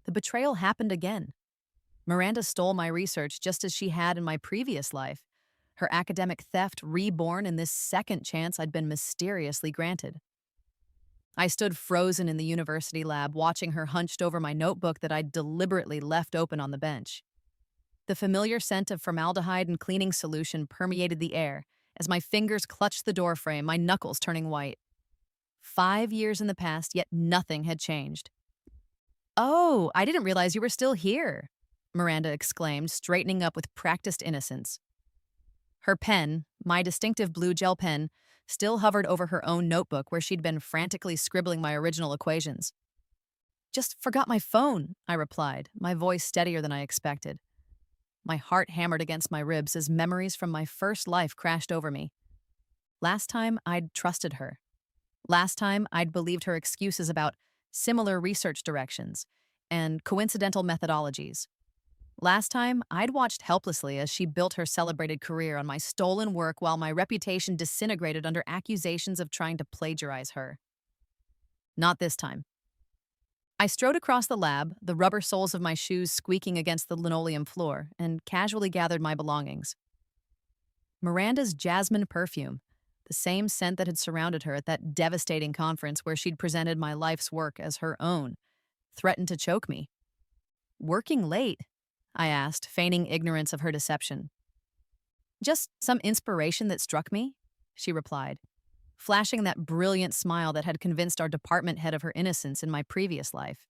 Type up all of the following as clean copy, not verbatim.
The betrayal happened again. Miranda stole my research just as she had in my previous life, her academic theft reborn in this second chance I'd been mysteriously granted. I stood frozen in the university lab, watching her hunched over my notebook that I'd deliberately left open on the bench. The familiar scent of formaldehyde and cleaning solution permeated the air as my fingers clutched the doorframe, my knuckles turning white. 5 years in the past, yet nothing had changed. "Oh, I didn't realize you were still here," Miranda exclaimed, straightening up with practiced innocence. Her pen, my distinctive blue gel pen, still hovered over her own notebook where she'd been frantically scribbling my original equations. "Just forgot my phone," I replied, my voice steadier than I expected. My heart hammered against my ribs as memories from my first life crashed over me. Last time, I'd trusted her. Last time, I'd believed her excuses about similar research directions and coincidental methodologies. Last time, I'd watched helplessly as she built her celebrated career on my stolen work while my reputation disintegrated under accusations of trying to plagiarize her. Not this time. I strode across the lab, the rubber soles of my shoes squeaking against the linoleum floor, and casually gathered my belongings. Miranda's jasmine perfume, the same scent that had surrounded her at that devastating conference where she'd presented my life's work as her own, threatened to choke me. "Working late?" I asked, feigning ignorance of her deception. "Just some inspiration that struck me," she replied, flashing that brilliant smile that had convinced our department head of her innocence in my previous life.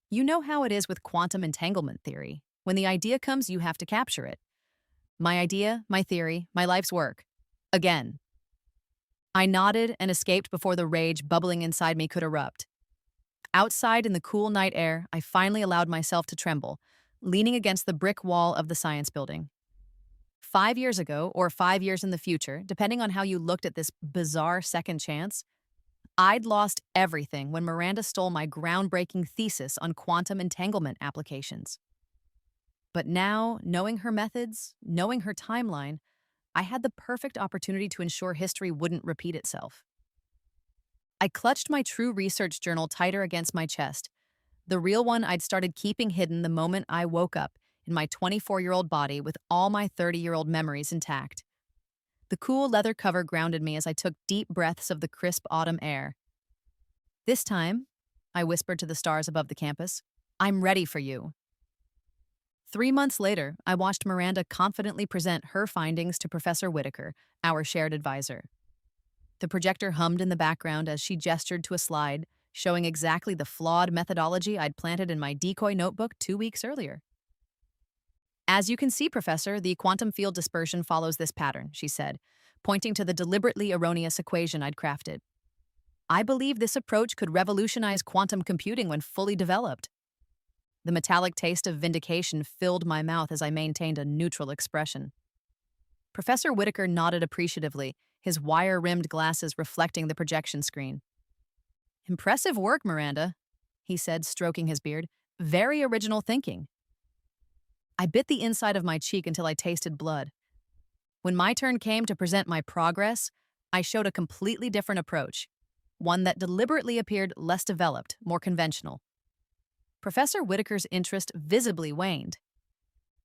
"You know how it is with quantum entanglement theory. When the idea comes, you have to capture it. My idea, my theory, my life's work. Again." I nodded and escaped before the rage bubbling inside me could erupt. Outside in the cool night air, I finally allowed myself to tremble, leaning against the brick wall of the science building. 5 years ago, or 5 years in the future, depending on how you looked at this bizarre second chance, I'd lost everything when Miranda stole my groundbreaking thesis on quantum entanglement applications. But now, knowing her methods, knowing her timeline, I had the perfect opportunity to ensure history wouldn't repeat itself. I clutched my true research journal tighter against my chest, the real one I'd started keeping hidden the moment I woke up in my 24-year-old body with all my 30-year-old memories intact. The cool leather cover grounded me as I took deep breaths of the crisp autumn air. "This time," I whispered to the stars above the campus, "I'm ready for you." 3 months later, I watched Miranda confidently present her findings to Professor Whitaker, our shared advisor. The projector hummed in the background as she gestured to a slide, showing exactly the flawed methodology I'd planted in my decoy notebook 2 weeks earlier. "As you can see, Professor, the quantum field dispersion follows this pattern," she said, pointing to the deliberately erroneous equation I'd crafted. "I believe this approach could revolutionize quantum computing when fully developed." The metallic taste of vindication filled my mouth as I maintained a neutral expression. Professor Whitaker nodded appreciatively, his wire-rimmed glasses reflecting the projection screen. "Impressive work, Miranda," he said, stroking his beard. "Very original thinking." I bit the inside of my cheek until I tasted blood. When my turn came to present my progress, I showed a completely different approach, one that deliberately appeared less developed, more conventional. Professor Whitaker's interest visibly waned.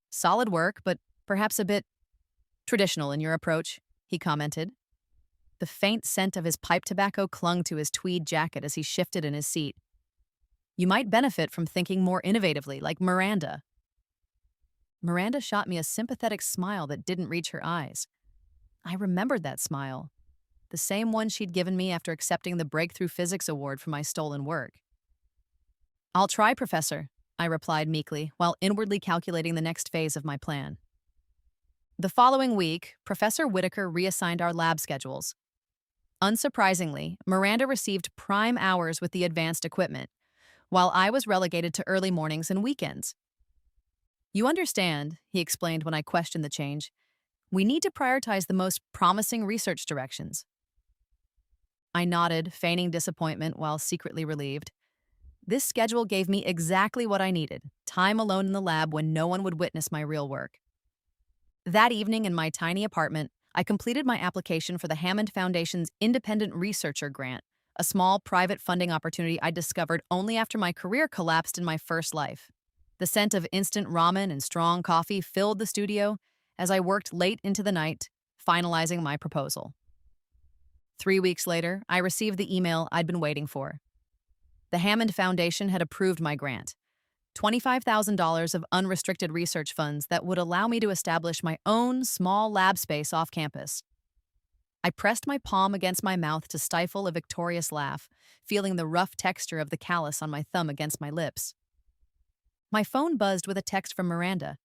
"Solid work, but perhaps a bit traditional in your approach," he commented. The faint scent of his pipe tobacco clung to his tweed jacket as he shifted in his seat. "You might benefit from thinking more innovatively, like Miranda." Miranda shot me a sympathetic smile that didn't reach her eyes. I remembered that smile, the same one she'd given me after accepting the Breakthrough Physics Award for my stolen work. "I'll try, Professor," I replied meekly, while inwardly calculating the next phase of my plan. The following week, Professor Whitaker reassigned our lab schedules. Unsurprisingly, Miranda received prime hours with the advanced equipment, while I was relegated to early mornings and weekends. "You understand," he explained when I questioned the change, "we need to prioritize the most promising research directions." I nodded, feigning disappointment while secretly relieved. This schedule gave me exactly what I needed, time alone in the lab when no one would witness my real work. That evening in my tiny apartment, I completed my application for the Hammond Foundation's Independent Researcher Grant, a small private funding opportunity I discovered only after my career collapsed in my first life. The scent of instant ramen and strong coffee filled the studio as I worked late into the night, finalizing my proposal. 3 weeks later, I received the email I'd been waiting for. The Hammond Foundation had approved my grant, $25,000 of unrestricted research funds that would allow me to establish my own small lab space off campus. I pressed my palm against my mouth to stifle a victorious laugh, feeling the rough texture of the callus on my thumb against my lips. My phone buzzed with a text from Miranda.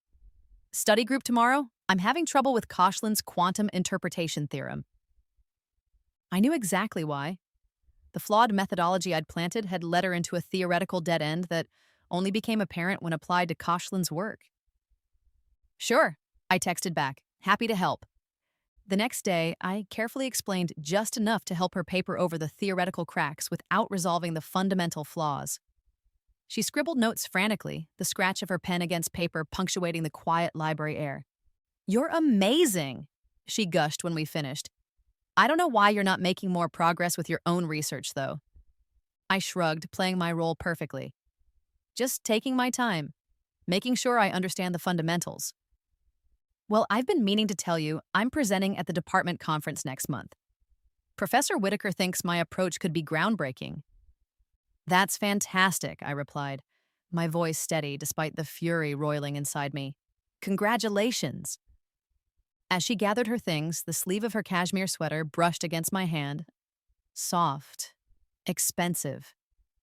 "Study group tomorrow? I'm having trouble with Koshland's quantum interpretation theorem." I knew exactly why. The flawed methodology I'd planted had led her into a theoretical dead end that only became apparent when applied to Koshland's work. "Sure," I texted back, happy to help. The next day, I carefully explained just enough to help her paper over the theoretical cracks without resolving the fundamental flaws. She scribbled notes frantically, the scratch of her pen against paper punctuating the quiet library air. "You're amazing," she gushed when we finished. "I don't know why you're not making more progress with your own research, though." I shrugged, playing my role perfectly. "Just taking my time, making sure I understand the fundamentals." "Well, I've been meaning to tell you, I'm presenting at the department conference next month. Professor Whitaker thinks my approach could be groundbreaking." "That's fantastic," I replied, my voice steady despite the fury roiling inside me. "Congratulations." As she gathered her things, the sleeve of her cashmere sweater brushed against my hand. Soft. Expensive.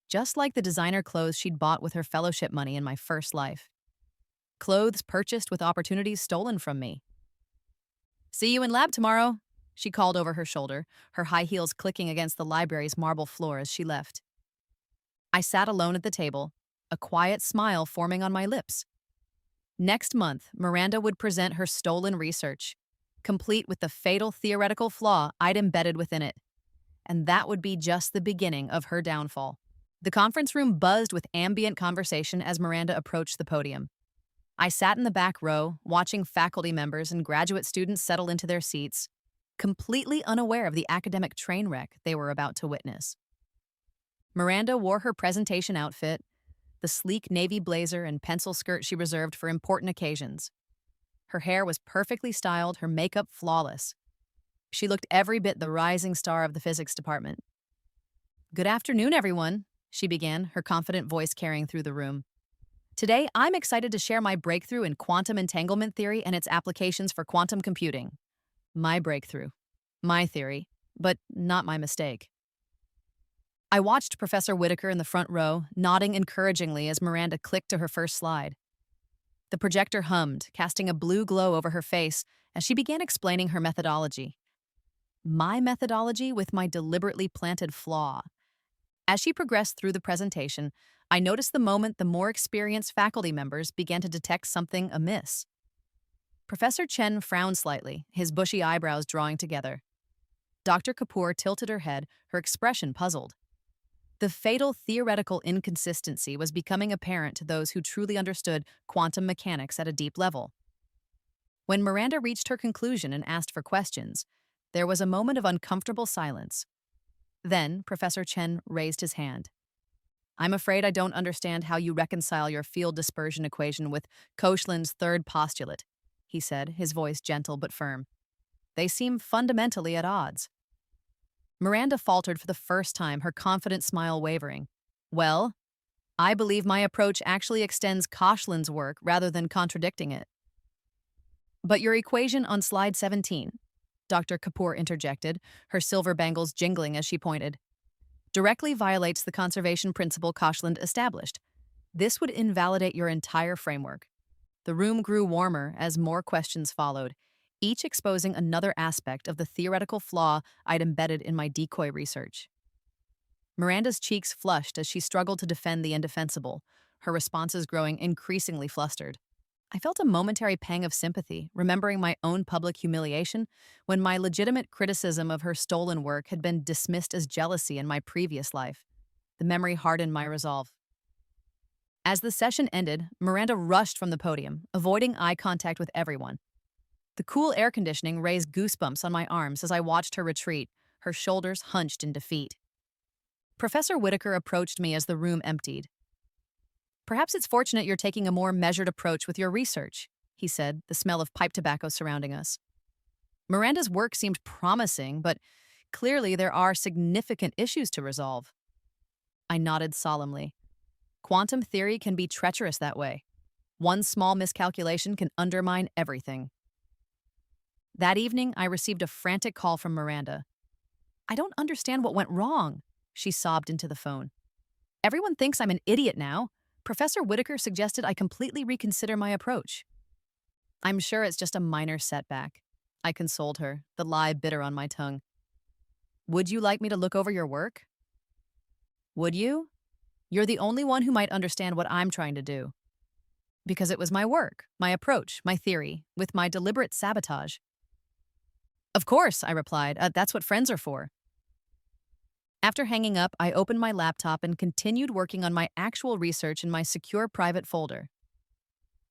Just like the designer clothes she'd bought with her fellowship money in my first life. Clothes purchased with opportunities stolen from me. "See you in lab tomorrow," she called over her shoulder, her high heels clicking against the library's marble floor as she left. I sat alone at the table, a quiet smile forming on my lips. Next month, Miranda would present her stolen research, complete with the fatal theoretical flaw I'd embedded within it. And that would be just the beginning of her downfall. The conference room buzzed with ambient conversation as Miranda approached the podium. I sat in the back row, watching faculty members and graduate students settle into their seats, completely unaware of the academic train wreck they were about to witness. Miranda wore her presentation outfit, the sleek navy blazer and pencil skirt she reserved for important occasions. Her hair was perfectly styled, her makeup flawless. She looked every bit the rising star of the physics department. "Good afternoon, everyone," she began, her confident voice carrying through the room. "Today, I'm excited to share my breakthrough in quantum entanglement theory and its applications for quantum computing. My breakthrough. My theory. But not my mistake." I watched Professor Whitaker in the front row, nodding encouragingly as Miranda clicked to her first slide. The projector hummed, casting a blue glow over her face as she began explaining her methodology. My methodology with my deliberately planted flaw. As she progressed through the presentation, I noticed the moment the more experienced faculty members began to detect something amiss. Professor Chen frowned slightly, his bushy eyebrows drawing together. Dr. Kapoor tilted her head, her expression puzzled. The fatal theoretical inconsistency was becoming apparent to those who truly understood quantum mechanics at a deep level. When Miranda reached her conclusion and asked for questions, there was a moment of uncomfortable silence. Then, Professor Chen raised his hand. "I'm afraid I don't understand how you reconcile your field dispersion equation with Koshland's third postulate," he said, his voice gentle but firm. "They seem fundamentally at odds." Miranda faltered for the first time, her confident smile wavering. "Well, I believe my approach actually extends Koshland's work rather than contradicting it." "But your equation on slide 17, Dr. Kapoor interjected, her silver bangles jingling as she pointed, "directly violates the conservation principle Koshland established. This would invalidate your entire framework." The room grew warmer as more questions followed, each exposing another aspect of the theoretical flaw I'd embedded in my decoy research. Miranda's cheeks flushed as she struggled to defend the indefensible, her responses growing increasingly flustered. I felt a momentary pang of sympathy, remembering my own public humiliation when my legitimate criticism of her stolen work had been dismissed as jealousy in my previous life. The memory hardened my resolve. As the session ended, Miranda rushed from the podium, avoiding eye contact with everyone. The cool air conditioning raised goosebumps on my arms as I watched her retreat, her shoulders hunched in defeat. Professor Whitaker approached me as the room emptied. Perhaps it's fortunate you're taking a more measured approach with your research, he said, the smell of pipe tobacco surrounding us. Miranda's work seemed promising, but clearly there are significant issues to resolve. I nodded solemnly. Quantum theory can be treacherous that way. One small miscalculation can undermine everything. That evening, I received a frantic call from Miranda. I don't understand what went wrong, she sobbed into the phone. Everyone thinks I'm an idiot now. Professor Whitaker suggested I completely reconsider my approach. I'm sure it's just a minor setback. I consoled her, the lie bitter on my tongue. Would you like me to look over your work? Would you? You're the only one who might understand what I'm trying to do. Because it was my work, my approach, my theory, with my deliberate sabotage. Of course, I replied. That's what friends are for. After hanging up, I opened my laptop and continued working on my actual research in my secure private folder.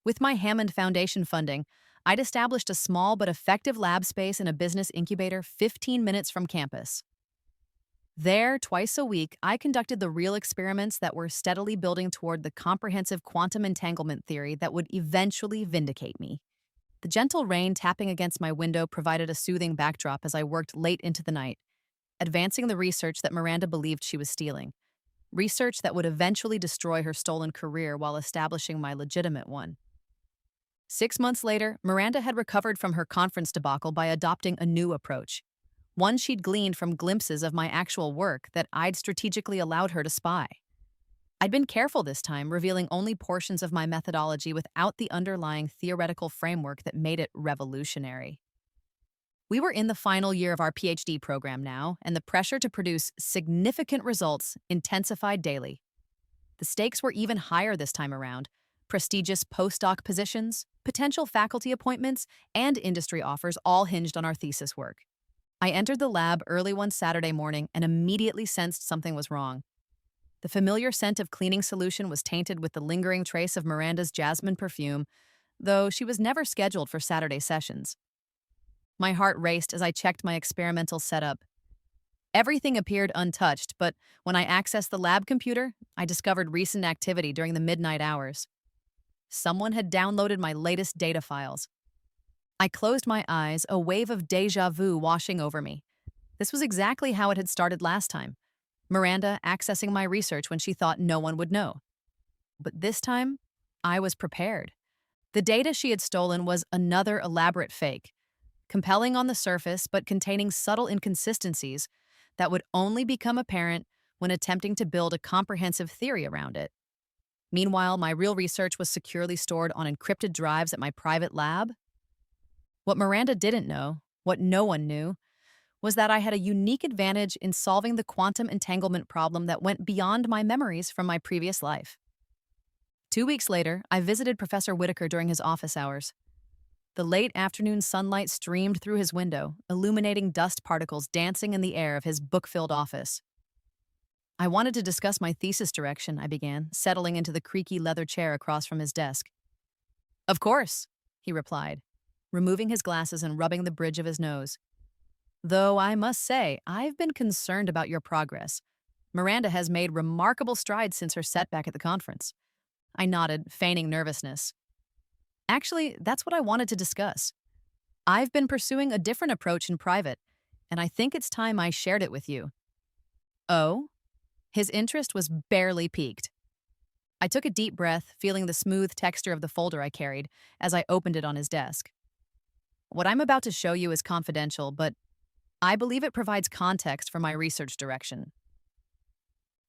With my Hammond Foundation funding, I'd established a small but effective lab space in a business incubator 15 minutes from campus. There, twice a week, I conducted the real experiments that were steadily building toward the comprehensive quantum entanglement theory that would eventually vindicate me. The gentle rain tapping against my window provided a soothing backdrop as I worked late into the night, advancing the research that Miranda believed she was stealing. Research that would eventually destroy her stolen career while establishing my legitimate one. 6 months later, Miranda had recovered from her conference debacle by adopting a new approach, one she'd gleaned from glimpses of my actual work that I'd strategically allowed her to spy. I'd been careful this time, revealing only portions of my methodology without the underlying theoretical framework that made it revolutionary. We were in the final year of our PhD program now, and the pressure to produce significant results intensified daily. The stakes were even higher this time around. Prestigious postdoc positions, potential faculty appointments, and industry offers all hinged on our thesis work. I entered the lab early one Saturday morning and immediately sensed something was wrong. The familiar scent of cleaning solution was tainted with the lingering trace of Miranda's jasmine perfume, though she was never scheduled for Saturday sessions. My heart raced as I checked my experimental setup. Everything appeared untouched, but when I accessed the lab computer, I discovered recent activity during the midnight hours. Someone had downloaded my latest data files. I closed my eyes, a wave of déjà vu washing over me. This was exactly how it had started last time. Miranda accessing my research when she thought no one would know. But this time, I was prepared. The data she had stolen was another elaborate fake, compelling on the surface but containing subtle inconsistencies that would only become apparent when attempting to build a comprehensive theory around it. Meanwhile, my real research was securely stored on encrypted drives at my private lab. What Miranda didn't know, what no one knew, was that I had a unique advantage in solving the quantum entanglement problem that went beyond my memories from my previous life. 2 weeks later, I visited Professor Whitaker during his office hours. The late afternoon sunlight streamed through his window, illuminating dust particles dancing in the air of his book-filled office. I wanted to discuss my thesis direction, I began, settling into the creaky leather chair across from his desk. Of course, he replied, removing his glasses and rubbing the bridge of his nose. Though I must say, I've been concerned about your progress. Miranda has made remarkable strides since her setback at the conference. I nodded, feigning nervousness. Actually, that's what I wanted to discuss. I've been pursuing a different approach in private, and I think it's time I shared it with you. Oh? His interest was barely piqued. I took a deep breath, feeling the smooth texture of the folder I carried as I opened it on his desk. What I'm about to show you is confidential, but I believe it provides context for my research direction.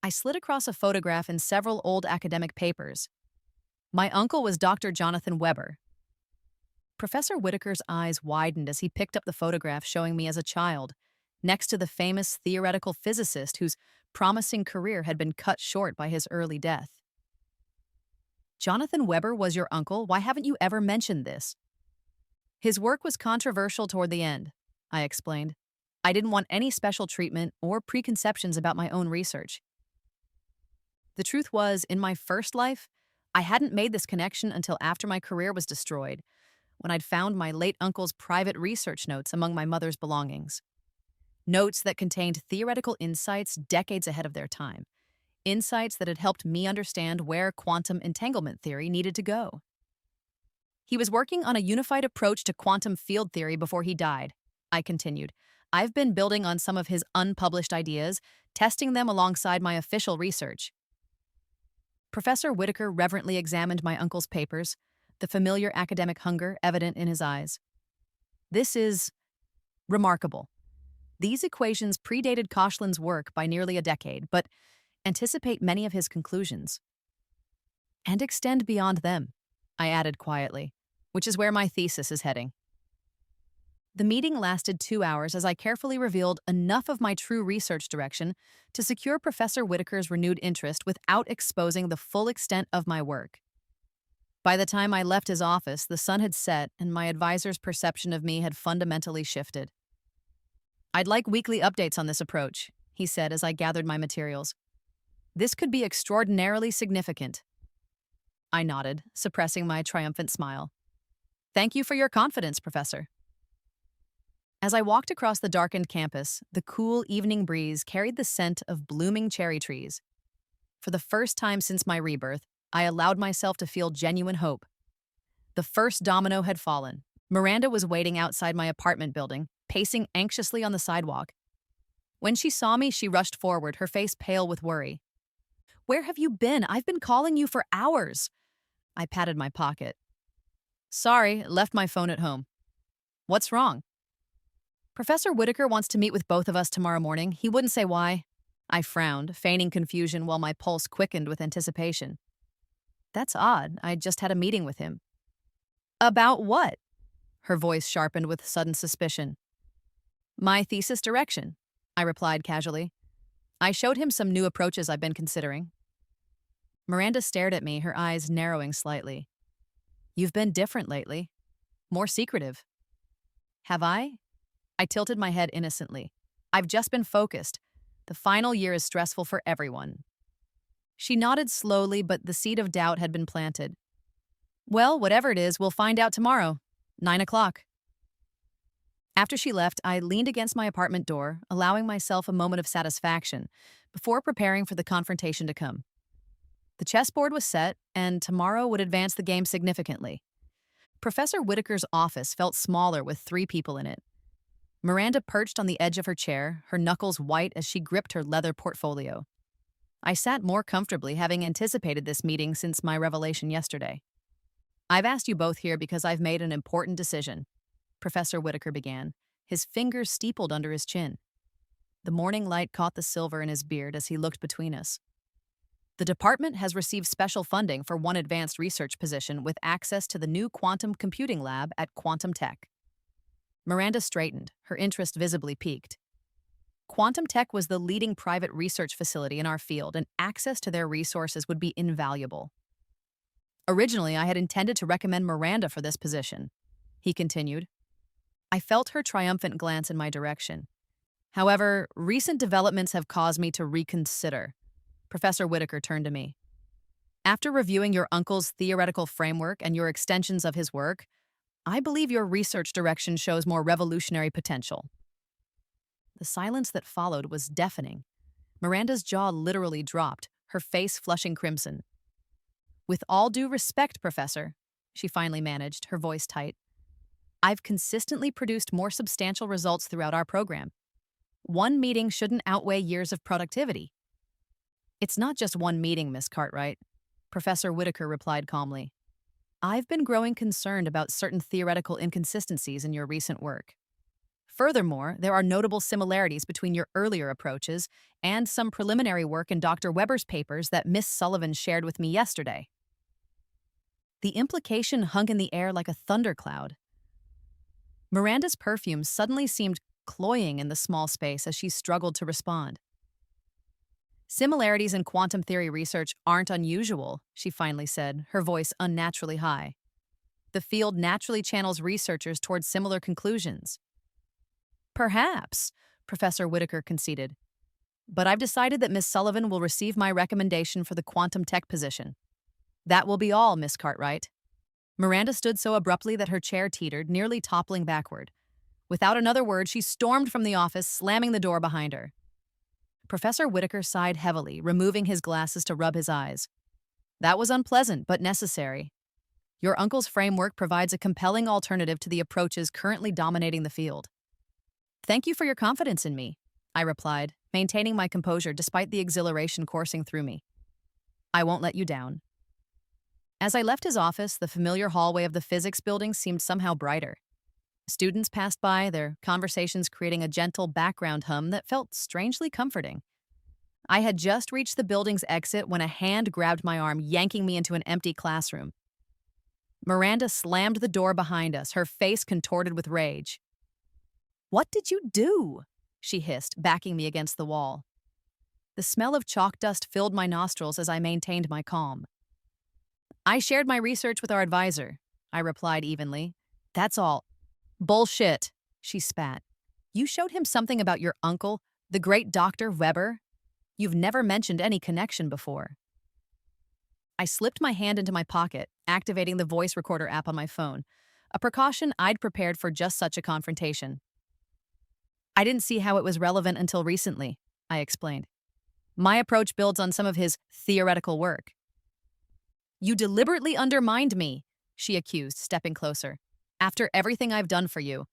I slid across a photograph in several old academic papers. My uncle was Dr. Jonathan Weber. Professor Whitaker's eyes widened as he picked up the photograph showing me as a child, next to the famous theoretical physicist whose promising career had been cut short by his early death. Jonathan Weber was your uncle? Why haven't you ever mentioned this? His work was controversial toward the end, I explained. I didn't want any special treatment or preconceptions about my own research. The truth was, in my first life, I hadn't made this connection until after my career was destroyed, when I'd found my late uncle's private research notes among my mother's belongings. notes that contained theoretical insights decades ahead of their time, insights that had helped me understand where quantum entanglement theory needed to go. He was working on a unified approach to quantum field theory before he died, I continued. I've been building on some of his unpublished ideas, testing them alongside my official research. Professor Whitaker reverently examined my uncle's papers, the familiar academic hunger evident in his eyes. This is remarkable. These equations predated Koshlin's work by nearly a decade, but anticipate many of his conclusions. And extend beyond them, I added quietly, which is where my thesis is heading. The meeting lasted 2 hours as I carefully revealed enough of my true research direction to secure Professor Whitaker's renewed interest without exposing the full extent of my work. By the time I left his office, the sun had set and my advisor's perception of me had fundamentally shifted. I'd like weekly updates on this approach, he said as I gathered my materials. This could be extraordinarily significant. I nodded, suppressing my triumphant smile. Thank you for your confidence, Professor. As I walked across the darkened campus, the cool evening breeze carried the scent of blooming cherry trees. For the first time since my rebirth, I allowed myself to feel genuine hope. The first domino had fallen. Miranda was waiting outside my apartment building, pacing anxiously on the sidewalk. When she saw me, she rushed forward, her face pale with worry. Where have you been? I've been calling you for hours. I patted my pocket. Sorry, left my phone at home. What's wrong? Professor Whitaker wants to meet with both of us tomorrow morning. He wouldn't say why. I frowned, feigning confusion while my pulse quickened with anticipation. That's odd. I just had a meeting with him. About what? Her voice sharpened with sudden suspicion. My thesis direction, I replied casually. I showed him some new approaches I've been considering. Miranda stared at me, her eyes narrowing slightly. You've been different lately. More secretive. Have I? I tilted my head innocently. I've just been focused. The final year is stressful for everyone. She nodded slowly, but the seed of doubt had been planted. Well, whatever it is, we'll find out tomorrow, 9 o'clock. After she left, I leaned against my apartment door, allowing myself a moment of satisfaction before preparing for the confrontation to come. The chessboard was set, and tomorrow would advance the game significantly. Professor Whitaker's office felt smaller with 3 people in it. Miranda perched on the edge of her chair, her knuckles white as she gripped her leather portfolio. I sat more comfortably, having anticipated this meeting since my revelation yesterday. I've asked you both here because I've made an important decision, Professor Whitaker began, his fingers steepled under his chin. The morning light caught the silver in his beard as he looked between us. The department has received special funding for one advanced research position with access to the new quantum computing lab at Quantum Tech. Miranda straightened, her interest visibly piqued. Quantum Tech was the leading private research facility in our field, and access to their resources would be invaluable. Originally, I had intended to recommend Miranda for this position, he continued. I felt her triumphant glance in my direction. However, recent developments have caused me to reconsider. Professor Whitaker turned to me. After reviewing your uncle's theoretical framework and your extensions of his work, I believe your research direction shows more revolutionary potential. The silence that followed was deafening. Miranda's jaw literally dropped, her face flushing crimson. With all due respect, Professor, she finally managed, her voice tight, I've consistently produced more substantial results throughout our program. One meeting shouldn't outweigh years of productivity. It's not just one meeting, Miss Cartwright, Professor Whitaker replied calmly. I've been growing concerned about certain theoretical inconsistencies in your recent work. Furthermore, there are notable similarities between your earlier approaches and some preliminary work in Dr. Weber's papers that Miss Sullivan shared with me yesterday. The implication hung in the air like a thundercloud. Miranda's perfume suddenly seemed cloying in the small space as she struggled to respond. Similarities in quantum theory research aren't unusual, she finally said, her voice unnaturally high. The field naturally channels researchers towards similar conclusions. Perhaps, Professor Whitaker conceded. But I've decided that Miss Sullivan will receive my recommendation for the quantum tech position. That will be all, Miss Cartwright. Miranda stood so abruptly that her chair teetered, nearly toppling backward. Without another word, she stormed from the office, slamming the door behind her. Professor Whitaker sighed heavily, removing his glasses to rub his eyes. That was unpleasant, but necessary. Your uncle's framework provides a compelling alternative to the approaches currently dominating the field. Thank you for your confidence in me, I replied, maintaining my composure despite the exhilaration coursing through me. I won't let you down. As I left his office, the familiar hallway of the physics building seemed somehow brighter. Students passed by, their conversations creating a gentle background hum that felt strangely comforting. I had just reached the building's exit when a hand grabbed my arm, yanking me into an empty classroom. Miranda slammed the door behind us, her face contorted with rage. "What did you do?" she hissed, backing me against the wall. The smell of chalk dust filled my nostrils as I maintained my calm. "I shared my research with our advisor," I replied evenly. "That's all." "Bullshit," she spat. "You showed him something about your uncle, the great Dr. Weber? You've never mentioned any connection before." I slipped my hand into my pocket, activating the voice recorder app on my phone, a precaution I'd prepared for just such a confrontation. "I didn't see how it was relevant until recently," I explained. "My approach builds on some of his theoretical work." "You deliberately undermined me," she accused, stepping closer. "After everything I've done for you."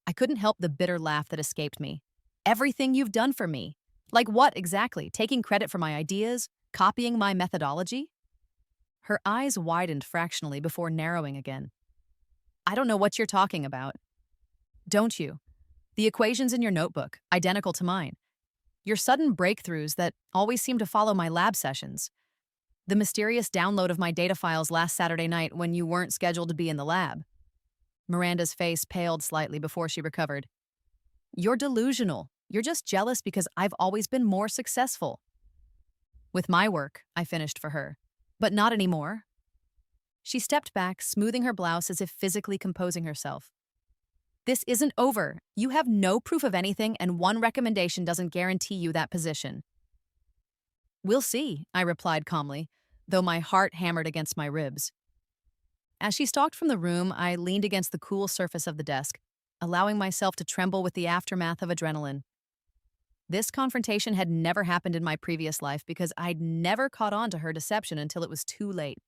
I couldn't help the bitter laugh that escaped me. "Everything you've done for me? Like what exactly? Taking credit for my ideas? Copying my methodology?" Her eyes widened fractionally before narrowing again. "I don't know what you're talking about." "Don't you? The equations in your notebook, identical to mine. Your sudden breakthroughs that always seem to follow my lab sessions. The mysterious download of my data files last Saturday night when you weren't scheduled to be in the lab." Miranda's face paled slightly before she recovered. "You're delusional. You're just jealous because I've always been more successful." "With my work," I finished for her. "But not anymore." She stepped back, smoothing her blouse as if physically composing herself. "This isn't over. You have no proof of anything, and one recommendation doesn't guarantee you that position." "We'll see," I replied calmly, though my heart hammered against my ribs. As she stalked from the room, I leaned against the cool surface of the desk, allowing myself to tremble with the aftermath of adrenaline. This confrontation had never happened in my previous life because I'd never caught on to her deception until it was too late.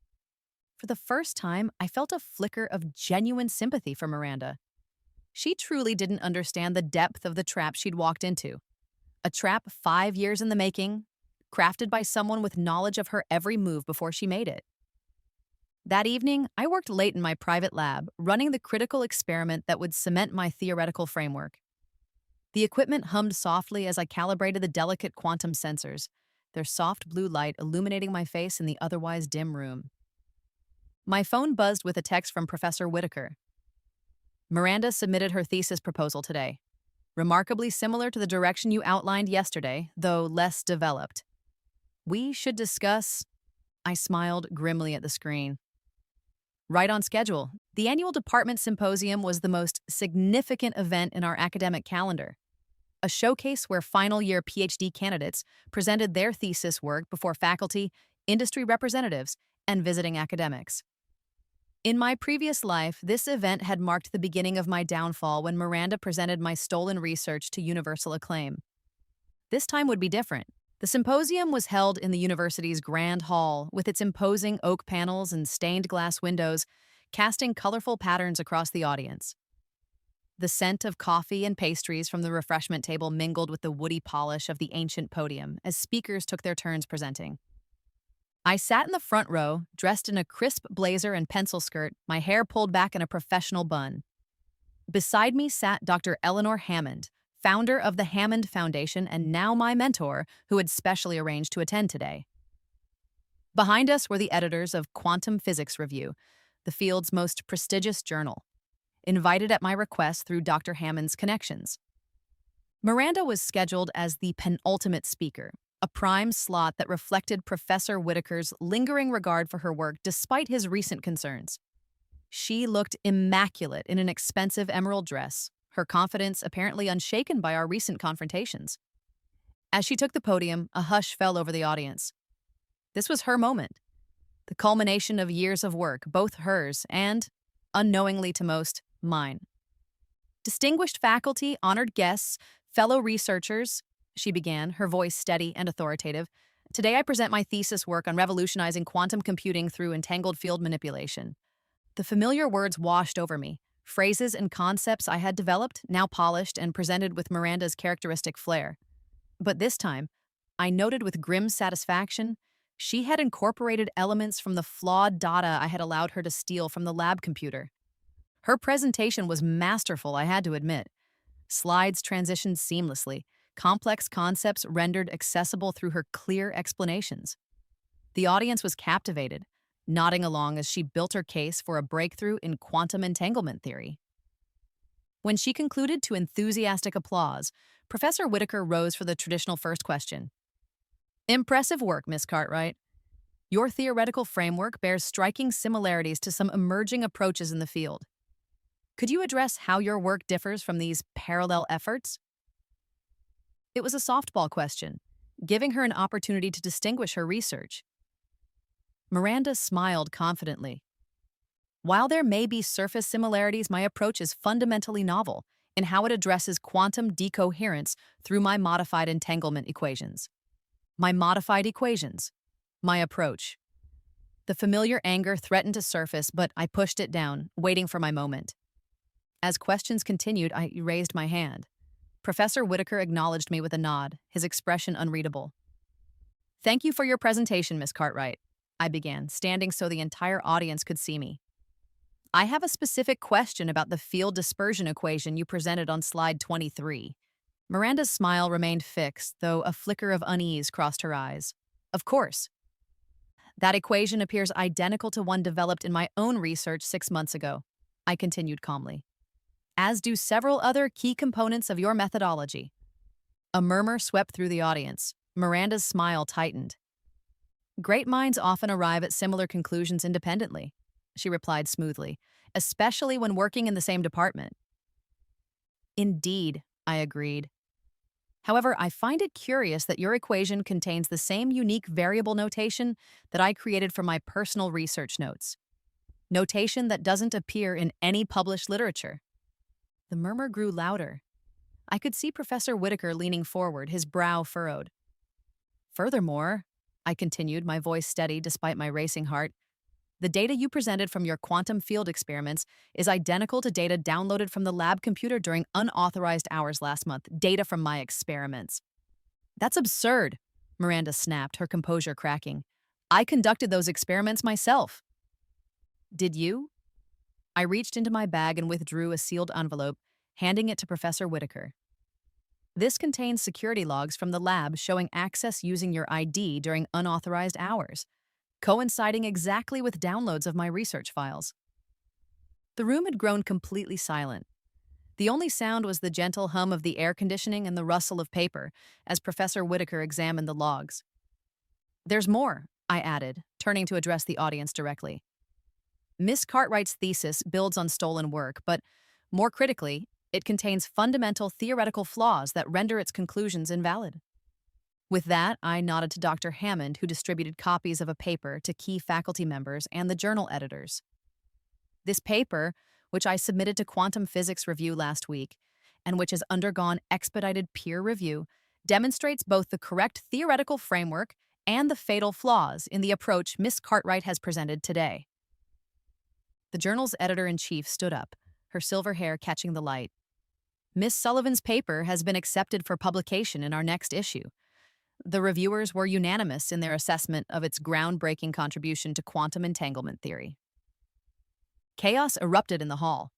For the first time, I felt a flicker of genuine sympathy for Miranda. She truly didn't understand the depth of the trap she'd walked into. A trap 5 years in the making, crafted by someone with knowledge of her every move before she made it. That evening, I worked late in my private lab, running the critical experiment that would cement my theoretical framework. The equipment hummed softly as I calibrated the delicate quantum sensors, their soft blue light illuminating my face in the otherwise dim room. My phone buzzed with a text from Professor Whitaker. "Miranda submitted her thesis proposal today. Remarkably similar to the direction you outlined yesterday, though less developed. We should discuss." I smiled grimly at the screen. "Right on schedule. The annual department symposium was the most significant event in our academic calendar. A showcase where final-year PhD candidates presented their thesis work before faculty, industry representatives, and visiting academics. In my previous life, this event had marked the beginning of my downfall when Miranda presented my stolen research to universal acclaim. This time would be different. The symposium was held in the university's grand hall, with its imposing oak panels and stained glass windows, casting colorful patterns across the audience. The scent of coffee and pastries from the refreshment table mingled with the woody polish of the ancient podium as speakers took their turns presenting. I sat in the front row, dressed in a crisp blazer and pencil skirt, my hair pulled back in a professional bun. Beside me sat Dr. Eleanor Hammond, founder of the Hammond Foundation and now my mentor, who had specially arranged to attend today. Behind us were the editors of Quantum Physics Review, the field's most prestigious journal, invited at my request through Dr. Hammond's connections. Miranda was scheduled as the penultimate speaker, a prime slot that reflected Professor Whitaker's lingering regard for her work despite his recent concerns. She looked immaculate in an expensive emerald dress, her confidence apparently unshaken by our recent confrontations. As she took the podium, a hush fell over the audience. This was her moment, the culmination of years of work, both hers and, unknowingly to most, mine. Distinguished faculty, honored guests, fellow researchers, she began, her voice steady and authoritative. Today I present my thesis work on revolutionizing quantum computing through entangled field manipulation. The familiar words washed over me, phrases and concepts I had developed, now polished and presented with Miranda's characteristic flair. But this time, I noted with grim satisfaction, she had incorporated elements from the flawed data I had allowed her to steal from the lab computer. Her presentation was masterful, I had to admit. Slides transitioned seamlessly, complex concepts rendered accessible through her clear explanations. The audience was captivated, nodding along as she built her case for a breakthrough in quantum entanglement theory. When she concluded to enthusiastic applause, Professor Whitaker rose for the traditional first question. Impressive work, Miss Cartwright. Your theoretical framework bears striking similarities to some emerging approaches in the field. Could you address how your work differs from these parallel efforts? It was a softball question, giving her an opportunity to distinguish her research. Miranda smiled confidently. While there may be surface similarities, my approach is fundamentally novel in how it addresses quantum decoherence through my modified entanglement equations. My modified equations. My approach. The familiar anger threatened to surface, but I pushed it down, waiting for my moment. As questions continued, I raised my hand. Professor Whitaker acknowledged me with a nod, his expression unreadable. Thank you for your presentation, Miss Cartwright, I began, standing so the entire audience could see me. I have a specific question about the field dispersion equation you presented on slide 23. Miranda's smile remained fixed, though a flicker of unease crossed her eyes. Of course. That equation appears identical to one developed in my own research 6 months ago, I continued calmly, as do several other key components of your methodology. A murmur swept through the audience. Miranda's smile tightened. Great minds often arrive at similar conclusions independently, she replied smoothly, especially when working in the same department. Indeed, I agreed. However, I find it curious that your equation contains the same unique variable notation that I created for my personal research notes. Notation that doesn't appear in any published literature. The murmur grew louder. I could see Professor Whitaker leaning forward, his brow furrowed. Furthermore, I continued, my voice steady despite my racing heart, the data you presented from your quantum field experiments is identical to data downloaded from the lab computer during unauthorized hours last month, data from my experiments. That's absurd, Miranda snapped, her composure cracking. I conducted those experiments myself. Did you? I reached into my bag and withdrew a sealed envelope, handing it to Professor Whitaker. This contains security logs from the lab showing access using your ID during unauthorized hours, coinciding exactly with downloads of my research files. The room had grown completely silent. The only sound was the gentle hum of the air conditioning and the rustle of paper as Professor Whitaker examined the logs. There's more, I added, turning to address the audience directly. Miss Cartwright's thesis builds on stolen work, but more critically, it contains fundamental theoretical flaws that render its conclusions invalid. With that, I nodded to Dr. Hammond, who distributed copies of a paper to key faculty members and the journal editors. This paper, which I submitted to Quantum Physics Review last week, and which has undergone expedited peer review, demonstrates both the correct theoretical framework and the fatal flaws in the approach Miss Cartwright has presented today. The journal's editor-in-chief stood up, her silver hair catching the light. Miss Sullivan's paper has been accepted for publication in our next issue. The reviewers were unanimous in their assessment of its groundbreaking contribution to quantum entanglement theory. Chaos erupted in the hall.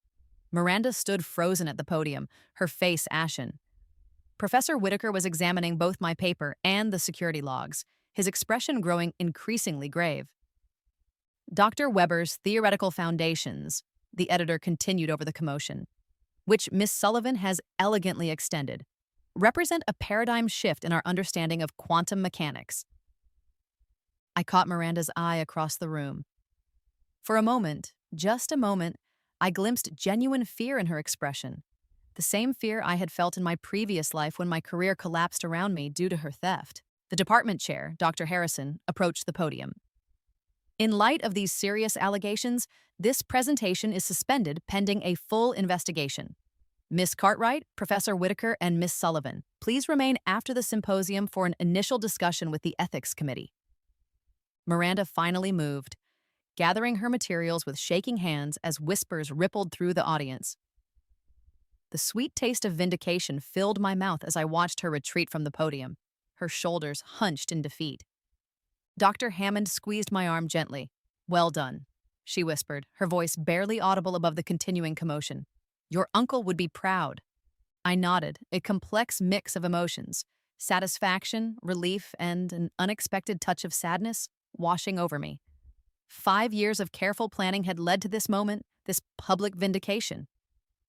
Miranda stood frozen at the podium, her face ashen. Professor Whitaker was examining both my paper and the security logs, his expression growing increasingly grave. Dr. Weber's theoretical foundations, the editor continued over the commotion, which Miss Sullivan has elegantly extended, represent a paradigm shift in our understanding of quantum mechanics. I caught Miranda's eye across the room. For a moment, just a moment, I glimpsed genuine fear in her expression, the same fear I had felt in my previous life when my career collapsed around me due to her theft. The department chair, Dr. Harrison, approached the podium. In light of these serious allegations, this presentation is suspended pending a full investigation. Miss Cartwright, Professor Whitaker, and Miss Sullivan, please remain after the symposium for an initial discussion with the Ethics Committee. Miranda finally moved, gathering her materials with shaking hands as whispers rippled through the audience. The sweet taste of vindication filled my mouth as I watched her retreat from the podium, her shoulders hunched in defeat. Dr. Hammond squeezed my arm gently. "Well done," she whispered, her voice barely audible above the continuing commotion. "Your uncle would be proud." I nodded, a complex mix of emotions, satisfaction, relief, and an unexpected touch of sadness washing over me. 5 years of careful planning had led to this moment, this public vindication.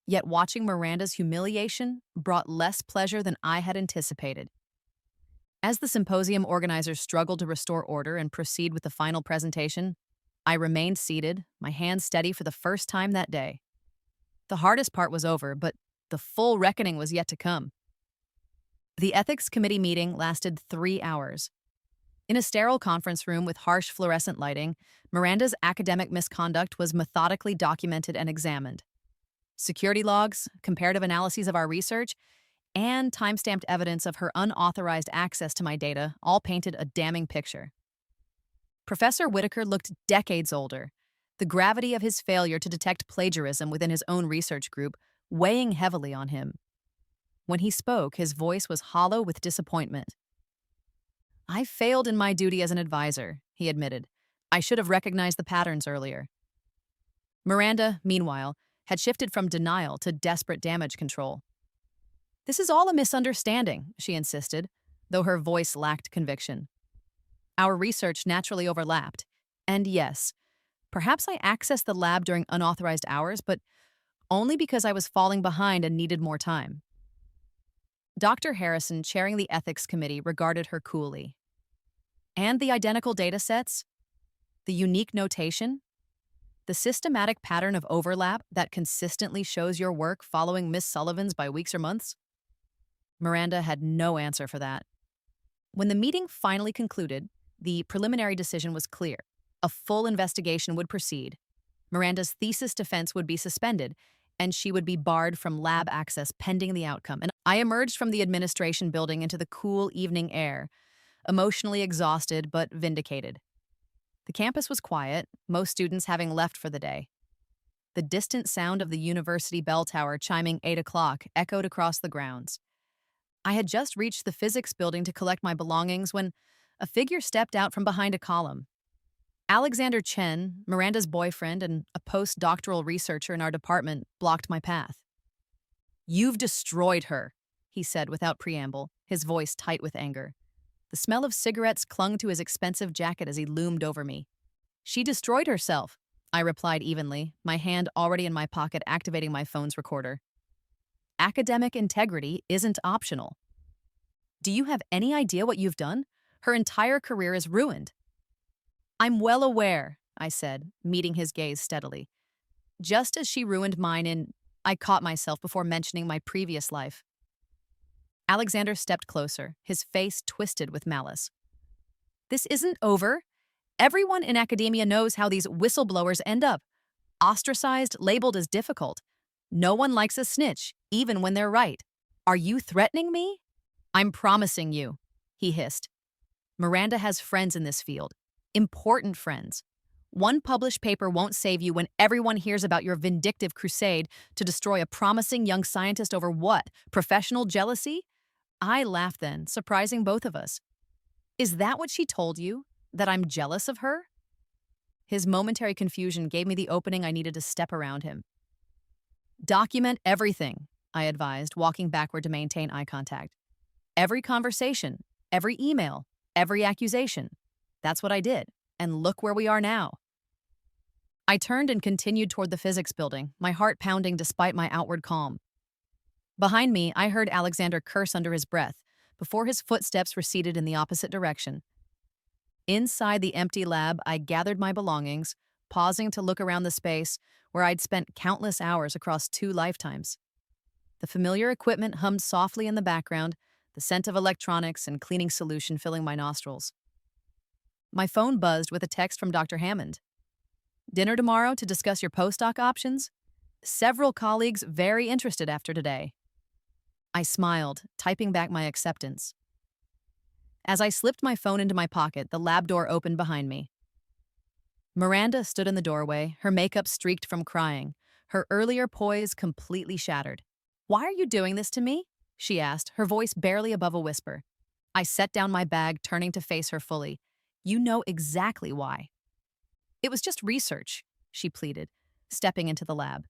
Yet watching Miranda's humiliation brought less pleasure than I had anticipated. As the symposium organizers struggled to restore order and proceed with the final presentation, I remained seated, my hands steady for the first time that day. The hardest part was over, but the full reckoning was yet to come. The Ethics Committee meeting lasted 3 hours. In a sterile conference room with harsh fluorescent lighting, Miranda's academic misconduct was methodically documented and examined. Security logs, comparative analyses of our research, and timestamped evidence of her unauthorized access to my data all painted a damning picture. Professor Whitaker looked decades older, the gravity of his failure to detect plagiarism within his own research group weighing heavily on him. When he spoke, his voice was hollow with disappointment. "I failed in my duty as an advisor," he admitted. "I should have recognized the patterns earlier." Miranda, meanwhile, had shifted from denial to desperate damage control. "This is all a misunderstanding," she insisted, though her voice lacked conviction. Our research naturally overlapped, and yes, perhaps I accessed the lab during unauthorized hours, but only because I was falling behind and needed more time. Dr. Harrison, chairing the ethics committee, regarded her coolly. "And the identical data sets? The unique notation? The systematic pattern of overlap that consistently shows your work following Miss Sullivan's by weeks or months?" Miranda had no answer for that. When the meeting finally concluded, the preliminary decision was clear. A full investigation would proceed. Miranda's thesis defense would be suspended, and she would be barred from lab access pending the outcome. And I emerged from the administration building into the cool evening air, emotionally exhausted but vindicated. The campus was quiet, most students having left for the day. The distant sound of the university bell tower chiming 8 o'clock echoed across the grounds. I had just reached the physics building to collect my belongings when a figure stepped out from behind a column. Alexander Chen, Miranda's boyfriend and a postdoctoral researcher in our department, blocked my path. "You've destroyed her," he said without preamble, his voice tight with anger. The smell of cigarettes clung to his expensive jacket as he loomed over me. "She destroyed herself," I replied evenly, my hand already in my pocket activating my phone's recorder. "Academic integrity isn't optional. Do you have any idea what you've done? Her entire career is ruined." "I'm well aware," I said, meeting his gaze steadily. "Just as she ruined mine in—" I caught myself before mentioning my previous life. Alexander stepped closer, his face twisted with malice. "This isn't over. Everyone in academia knows how these whistleblowers end up. Ostracized, labeled as difficult. No one likes a snitch, even when they're right. Are you threatening me?" "I'm promising you," he hissed. "Miranda has friends in this field. Important friends. One published paper won't save you when everyone hears about your vindictive crusade to destroy a promising young scientist over what? Professional jealousy?" I laughed then, surprising both of us. "Is that what she told you? That I'm jealous of her?" His momentary confusion gave me the opening I needed to step around him. "Document everything," I advised, walking backward to maintain eye contact. "Every conversation, every email, every accusation." That's what I did, and look where we are now. I turned and continued toward the physics building, my heart pounding despite my outward calm. Behind me, I heard Alexander curse under his breath before his footsteps receded in the opposite direction. Inside the empty lab, I gathered my belongings, pausing to look around the space where I'd spent countless hours across 2 lifetimes. The familiar equipment hummed softly in the background, the scent of electronics and cleaning solution filling my nostrils. My phone buzzed with a text from Dr. Hammond. "Dinner tomorrow to discuss your postdoc options?" Several colleagues very interested after today. I smiled, typing back my acceptance. As I slipped my phone into my pocket, the lab door opened behind me. Miranda stood in the doorway, her makeup streaked from crying, her earlier poise completely shattered. "Why are you doing this to me?" she asked, her voice barely above a whisper. I set down my bag, turning to face her fully. "You know exactly why." "It was just research," she pleaded, stepping into the lab.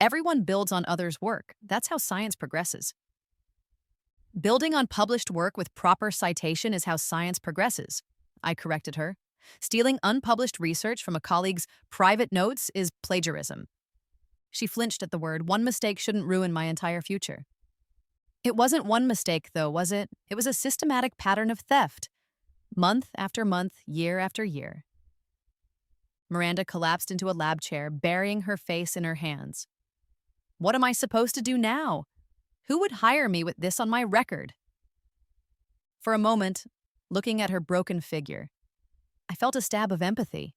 "Everyone builds on others' work. That's how science progresses." "Building on published work with proper citation is how science progresses," I corrected her. "Stealing unpublished research from a colleague's private notes is plagiarism." She flinched at the word. One mistake shouldn't ruin my entire future. "It wasn't one mistake, though, was it? It was a systematic pattern of theft. Month after month, year after year." Miranda collapsed into a lab chair, burying her face in her hands. "What am I supposed to do now? Who would hire me with this on my record?" For a moment, looking at her broken figure, I felt a stab of empathy.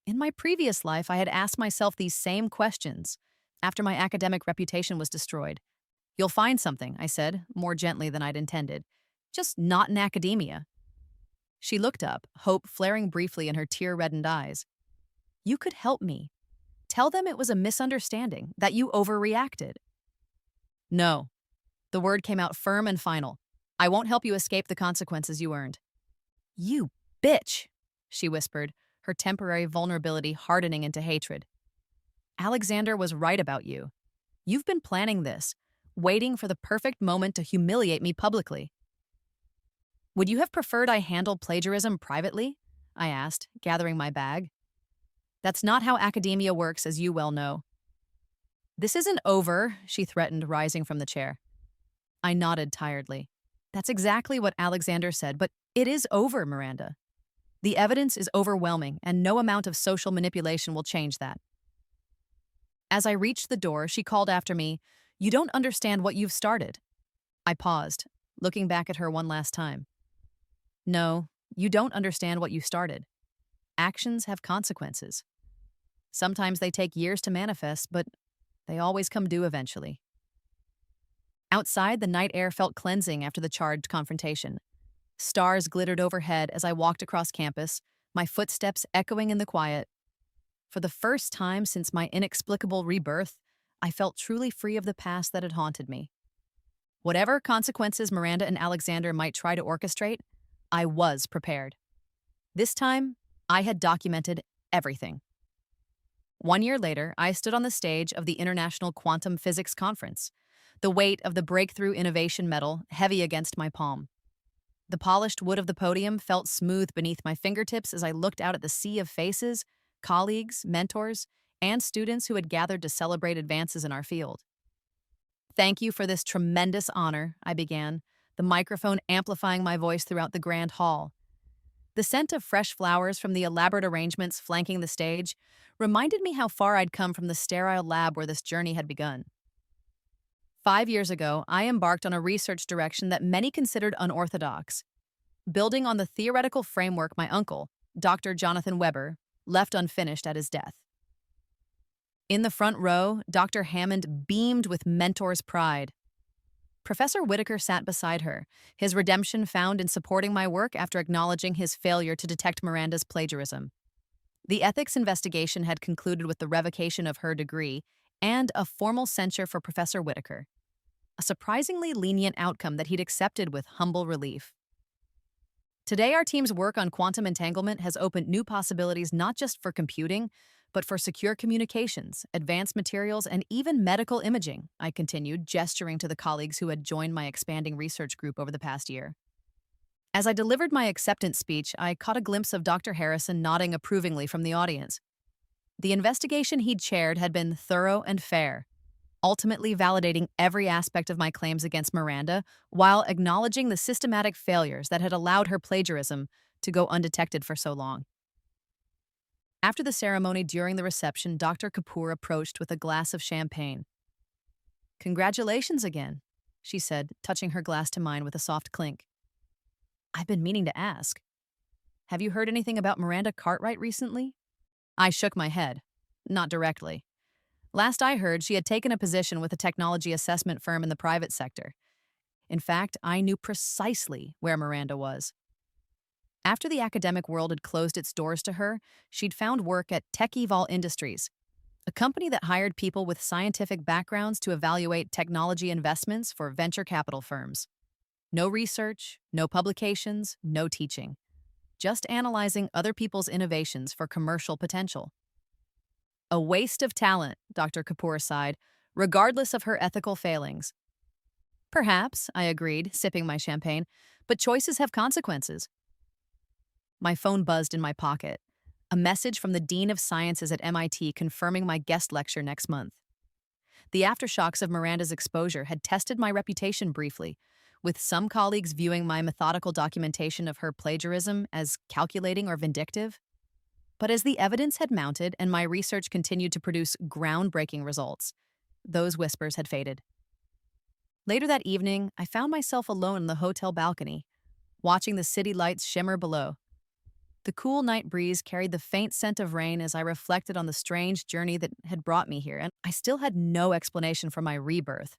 In my previous life, I had asked myself these same questions after my academic reputation was destroyed. "You'll find something," I said, more gently than I'd intended. "Just not in academia." She looked up, hope flaring briefly in her tear-reddened eyes. "You could help me. Tell them it was a misunderstanding, that you overreacted." "No." The word came out firm and final. "I won't help you escape the consequences you earned." "You bitch," she whispered, her temporary vulnerability hardening into hatred. "Alexander was right about you. You've been planning this, waiting for the perfect moment to humiliate me publicly." "Would you have preferred I handle plagiarism privately?" I asked, gathering my bag. "That's not how academia works, as you well know." "This isn't over," she threatened, rising from the chair. I nodded tiredly. "That's exactly what Alexander said, but it is over, Miranda. The evidence is overwhelming, and no amount of social manipulation will change that." As I reached the door, she called after me, "You don't understand what you've started." I paused, looking back at her one last time. "No, you don't understand what you started. Actions have consequences. Sometimes they take years to manifest, but they always come due eventually." Outside, the night air felt cleansing after the charged confrontation. Stars glittered overhead as I walked across campus, my footsteps echoing in the quiet. For the first time since my inexplicable rebirth, I felt truly free of the past that had haunted me. Whatever consequences Miranda and Alexander might try to orchestrate, I was prepared. This time, I had documented everything. 1 year later, I stood on the stage of the International Quantum Physics Conference, the weight of the Breakthrough Innovation Medal heavy against my palm. The polished wood of the podium felt smooth beneath my fingertips as I looked out at the sea of faces, colleagues, mentors, and students who had gathered to celebrate advances in our field. "Thank you for this tremendous honor," I began, the microphone amplifying my voice throughout the grand hall. The scent of fresh flowers from the elaborate arrangements flanking the stage reminded me how far I'd come from the sterile lab where this journey had begun. 5 years ago, I embarked on a research direction that many considered unorthodox, building on the theoretical framework my uncle, Dr. Jonathan Weber, left unfinished at his death. In the front row, Dr. Hammond beamed with mentor's pride. Professor Whitaker sat beside her, his redemption found in supporting my work after acknowledging his failure to detect Miranda's plagiarism. The ethics investigation had concluded with the revocation of her degree and a formal censure for Professor Whitaker, a surprisingly lenient outcome that he'd accepted with humble relief. Today, our team's work on quantum entanglement has opened new possibilities not just for computing, but for secure communications, advanced materials, and even medical imaging, I continued, gesturing to the colleagues who had joined my expanding research group over the past year. As I delivered my acceptance speech, I caught a glimpse of Dr. Harrison nodding approvingly from the audience. The investigation he'd chaired had been thorough and fair, ultimately validating every aspect of my claims against Miranda while acknowledging the systematic failures that had allowed her plagiarism to go undetected for so long. After the ceremony, during the reception, Dr. Kapoor approached with a glass of champagne. "Congratulations again," she said, touching her glass to mine with a soft clink. "I've been meaning to ask. Have you heard anything about Miranda Cartwright recently?" I shook my head. "Not directly. Last I heard, she had taken a position with a technology assessment firm in the private sector. In fact, I knew precisely where Miranda was. After the academic world had closed its doors to her, she'd found work at TechEvol Industries, a company that hired people with scientific backgrounds to evaluate technology investments for venture capital firms. No research, no publications, no teaching. Just analyzing other people's innovations for commercial potential. A waste of talent, Dr. Kapoor sighed, regardless of her ethical failings. Perhaps, I agreed, sipping my champagne, but choices have consequences. My phone buzzed in my pocket. A message from the Dean of Sciences at MIT confirming my guest lecture next month. The aftershocks of Miranda's exposure had tested my reputation briefly, with some colleagues viewing my methodical documentation of her plagiarism as calculating or vindictive. But as the evidence had mounted and my research continued to produce groundbreaking results, those whispers had faded. Later that evening, I found myself alone in the hotel balcony, watching the city lights shimmer below. The cool night breeze carried the faint scent of rain as I reflected on the strange journey that had brought me here, and I still had no explanation for my rebirth,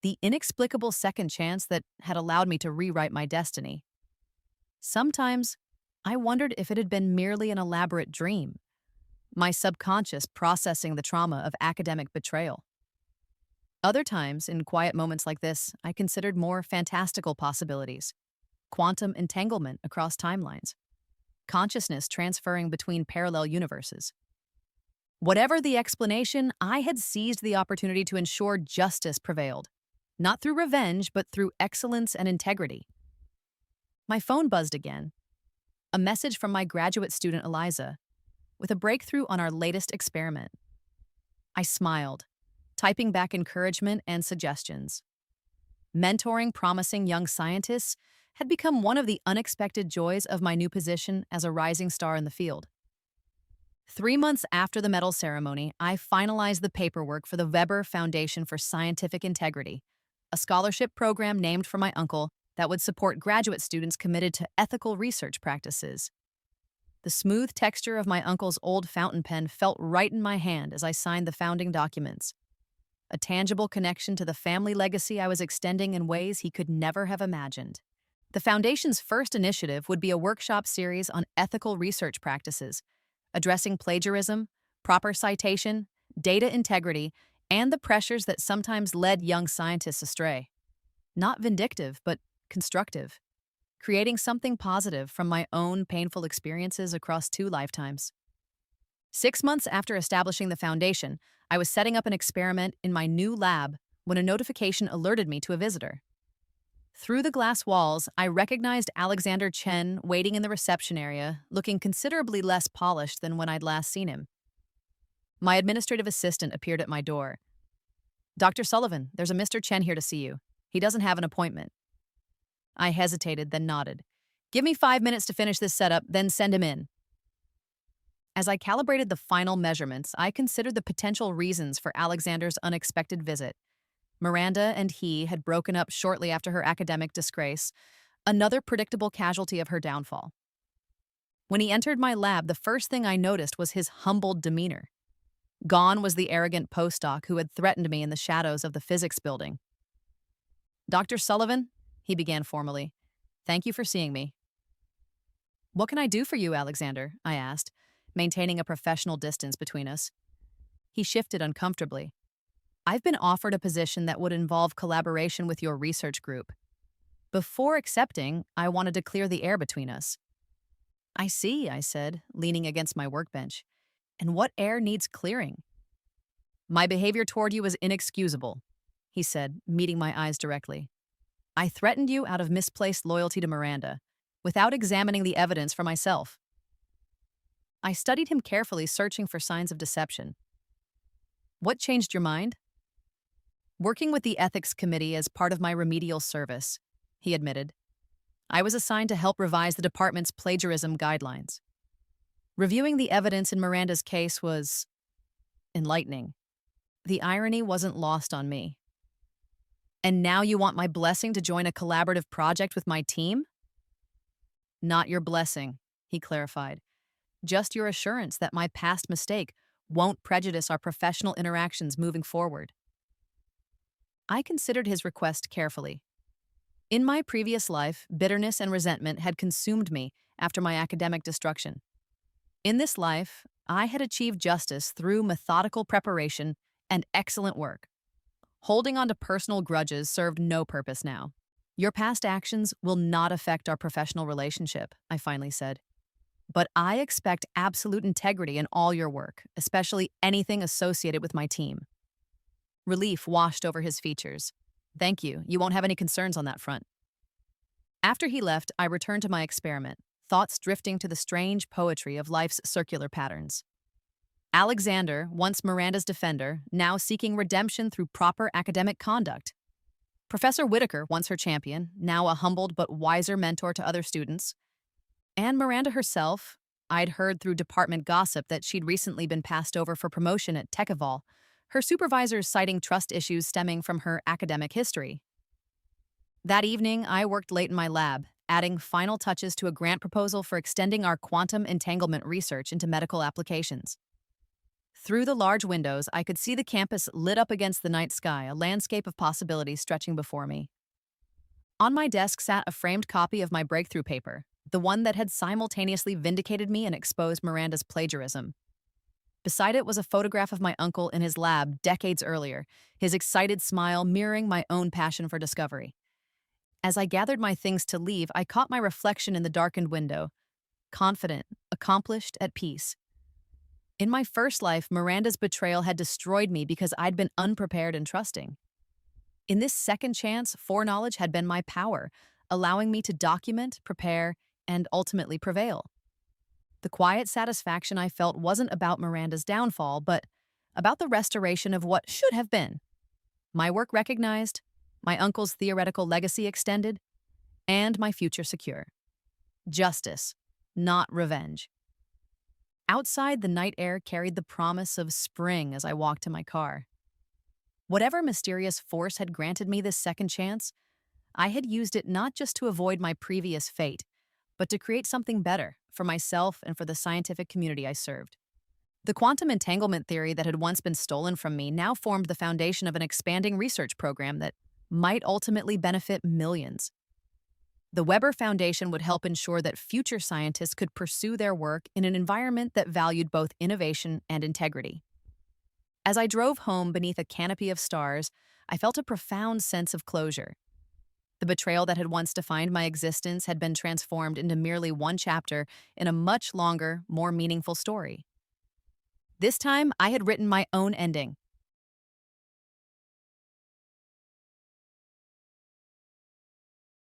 the inexplicable second chance that had allowed me to rewrite my destiny. Sometimes, I wondered if it had been merely an elaborate dream, my subconscious processing the trauma of academic betrayal. Other times, in quiet moments like this, I considered more fantastical possibilities. Quantum entanglement across timelines. Consciousness transferring between parallel universes. Whatever the explanation, I had seized the opportunity to ensure justice prevailed, not through revenge, but through excellence and integrity. My phone buzzed again. A message from my graduate student Eliza, with a breakthrough on our latest experiment. I smiled, typing back encouragement and suggestions. Mentoring promising young scientists had become one of the unexpected joys of my new position as a rising star in the field. 3 months after the medal ceremony, I finalized the paperwork for the Weber Foundation for Scientific Integrity, a scholarship program named for my uncle that would support graduate students committed to ethical research practices. The smooth texture of my uncle's old fountain pen felt right in my hand as I signed the founding documents, a tangible connection to the family legacy I was extending in ways he could never have imagined. The Foundation's first initiative would be a workshop series on ethical research practices, addressing plagiarism, proper citation, data integrity, and the pressures that sometimes led young scientists astray. Not vindictive, but constructive, creating something positive from my own painful experiences across 2 lifetimes. 6 months after establishing the Foundation, I was setting up an experiment in my new lab when a notification alerted me to a visitor. Through the glass walls, I recognized Alexander Chen waiting in the reception area, looking considerably less polished than when I'd last seen him. My administrative assistant appeared at my door. "Dr. Sullivan, there's a Mr. Chen here to see you. He doesn't have an appointment." I hesitated, then nodded. "Give me 5 minutes to finish this setup, then send him in." As I calibrated the final measurements, I considered the potential reasons for Alexander's unexpected visit. Miranda and he had broken up shortly after her academic disgrace, another predictable casualty of her downfall. When he entered my lab, the first thing I noticed was his humbled demeanor. Gone was the arrogant postdoc who had threatened me in the shadows of the physics building. "Dr. Sullivan," he began formally, "thank you for seeing me." "What can I do for you, Alexander?" I asked, maintaining a professional distance between us. He shifted uncomfortably. "I've been offered a position that would involve collaboration with your research group. Before accepting, I wanted to clear the air between us." "I see," I said, leaning against my workbench. "And what air needs clearing?" "My behavior toward you is inexcusable," he said, meeting my eyes directly. "I threatened you out of misplaced loyalty to Miranda, without examining the evidence for myself." I studied him carefully, searching for signs of deception. "What changed your mind?" "Working with the ethics committee as part of my remedial service," he admitted. "I was assigned to help revise the department's plagiarism guidelines. Reviewing the evidence in Miranda's case was enlightening. The irony wasn't lost on me. And now you want my blessing to join a collaborative project with my team?" "Not your blessing," he clarified. "Just your assurance that my past mistake won't prejudice our professional interactions moving forward. I considered his request carefully. In my previous life, bitterness and resentment had consumed me after my academic destruction. In this life, I had achieved justice through methodical preparation and excellent work. Holding on to personal grudges served no purpose now. Your past actions will not affect our professional relationship, I finally said. But I expect absolute integrity in all your work, especially anything associated with my team. Relief washed over his features. Thank you. You won't have any concerns on that front. After he left, I returned to my experiment, thoughts drifting to the strange poetry of life's circular patterns. Alexander, once Miranda's defender, now seeking redemption through proper academic conduct. Professor Whitaker, once her champion, now a humbled but wiser mentor to other students. And Miranda herself, I'd heard through department gossip that she'd recently been passed over for promotion at Techival, her supervisors citing trust issues stemming from her academic history. That evening, I worked late in my lab, adding final touches to a grant proposal for extending our quantum entanglement research into medical applications. Through the large windows, I could see the campus lit up against the night sky, a landscape of possibilities stretching before me. On my desk sat a framed copy of my breakthrough paper, the one that had simultaneously vindicated me and exposed Miranda's plagiarism. Beside it was a photograph of my uncle in his lab decades earlier, his excited smile mirroring my own passion for discovery. As I gathered my things to leave, I caught my reflection in the darkened window, confident, accomplished, at peace. In my first life, Miranda's betrayal had destroyed me because I'd been unprepared and trusting. In this second chance, foreknowledge had been my power, allowing me to document, prepare, and ultimately prevail. The quiet satisfaction I felt wasn't about Miranda's downfall, but about the restoration of what should have been. My work recognized, my uncle's theoretical legacy extended, and my future secure. Justice, not revenge. Outside, the night air carried the promise of spring as I walked to my car. Whatever mysterious force had granted me this second chance, I had used it not just to avoid my previous fate, but to create something better for myself and for the scientific community I served. The quantum entanglement theory that had once been stolen from me now formed the foundation of an expanding research program that might ultimately benefit millions. The Weber Foundation would help ensure that future scientists could pursue their work in an environment that valued both innovation and integrity. As I drove home beneath a canopy of stars, I felt a profound sense of closure. The betrayal that had once defined my existence had been transformed into merely one chapter in a much longer, more meaningful story. This time, I had written my own ending,